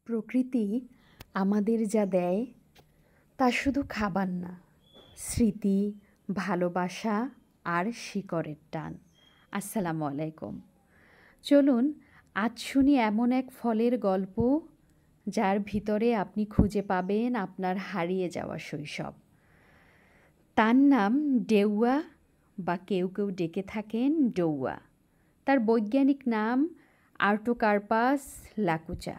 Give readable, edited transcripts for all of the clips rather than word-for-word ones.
প্রকৃতি আমাদের যা দেয় তা শুধু খাবার না, স্মৃতি, ভালোবাসা আর শিকড়ের টান। আসসালামু আলাইকুম। চলুন আজ শুনি এমন এক ফলের গল্প যার ভিতরে আপনি খুঁজে পাবেন আপনার হারিয়ে যাওয়া শৈশব। তার নাম ডেউয়া, বা কেউ কেউ ডেকে থাকেন ডৌয়া। তার বৈজ্ঞানিক নাম আর্টোকার্পাস লাকুচা,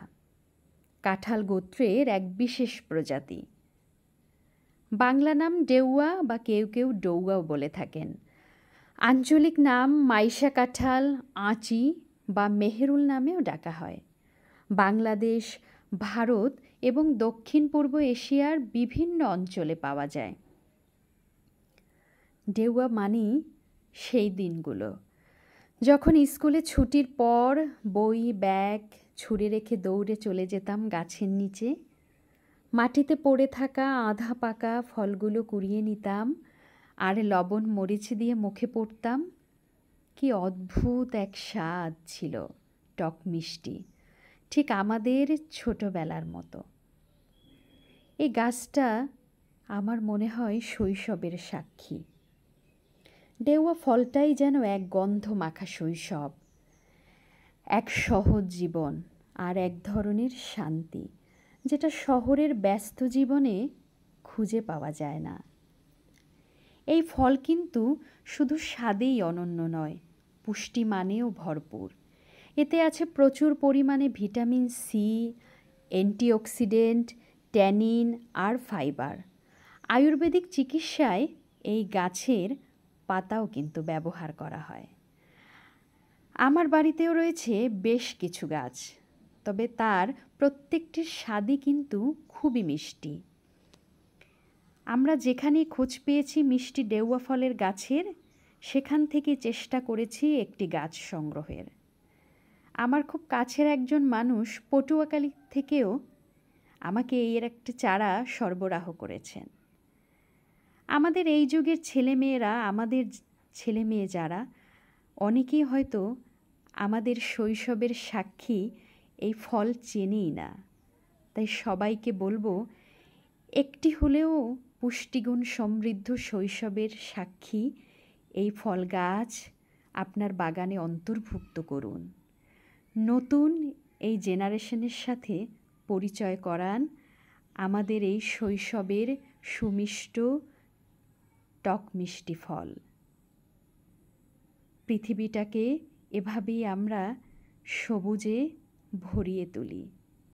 কাঁঠাল গোত্রের এক বিশেষ প্রজাতি। বাংলা নাম ডেউয়া, বা কেউ কেউ ডৌয়াও বলে থাকেন। আঞ্চলিক নাম মাইশা কাঁঠাল, আঁচি বা মেহেরুল নামেও ডাকা হয়। বাংলাদেশ, ভারত এবং দক্ষিণ পূর্ব এশিয়ার বিভিন্ন অঞ্চলে পাওয়া যায়। ডেউয়া মানেই সেই দিনগুলো যখন স্কুলে ছুটির পর বই ব্যাগ ছুঁড়ে রেখে দৌড়ে চলে যেতাম গাছের নিচে। মাটিতে পড়ে থাকা আধা পাকা ফলগুলো কুড়িয়ে নিতাম আর লবণ মরিচ দিয়ে মুখে পড়তাম। কি অদ্ভুত এক স্বাদ ছিল, টক মিষ্টি, ঠিক আমাদের ছোটবেলার মতো। এই গাছটা আমার মনে হয় শৈশবের সাক্ষী। ডেউয়া ফলটাই যেন এক গন্ধ মাখা শৈশব, এক সহজ জীবন আর এক ধরনের শান্তি, যেটা শহরের ব্যস্ত জীবনে খুঁজে পাওয়া যায় না। এই ফল কিন্তু শুধু স্বাদেই অনন্য নয়, পুষ্টিমানেও ভরপুর। এতে আছে প্রচুর পরিমাণে ভিটামিন সি, অ্যান্টিঅক্সিডেন্ট, ট্যানিন আর ফাইবার। আয়ুর্বেদিক চিকিৎসায় এই গাছের পাতাও কিন্তু ব্যবহার করা হয়। আমার বাড়িতেও রয়েছে বেশ কিছু গাছ, তবে তার প্রত্যেকটির স্বাদই কিন্তু খুবই মিষ্টি। আমরা যেখানেই খোঁজ পেয়েছি মিষ্টি ডেউয়া ফলের গাছের, সেখান থেকে চেষ্টা করেছি একটি গাছ সংগ্রহের। আমার খুব কাছের একজন মানুষ পটুয়াখালী থেকেও আমাকে এর একটি চারা সরবরাহ করেছেন। আমাদের এই যুগের ছেলেমেয়েরা, আমাদের ছেলেমেয়ে যারা, অনেকেই হয়তো আমাদের শৈশবের সাক্ষী এই ফল চেনেই না। তাই সবাইকে বলবো, একটি হলেও পুষ্টিগুণ সমৃদ্ধ শৈশবের সাক্ষী এই ফল গাছ আপনার বাগানে অন্তর্ভুক্ত করুন। নতুন এই জেনারেশনের সাথে পরিচয় করান আমাদের এই শৈশবের সুমিষ্ট টক মিষ্টি ফল। পৃথিবীটাকে এভাবেই আমরা সবুজে ভরিয়ে তুলি।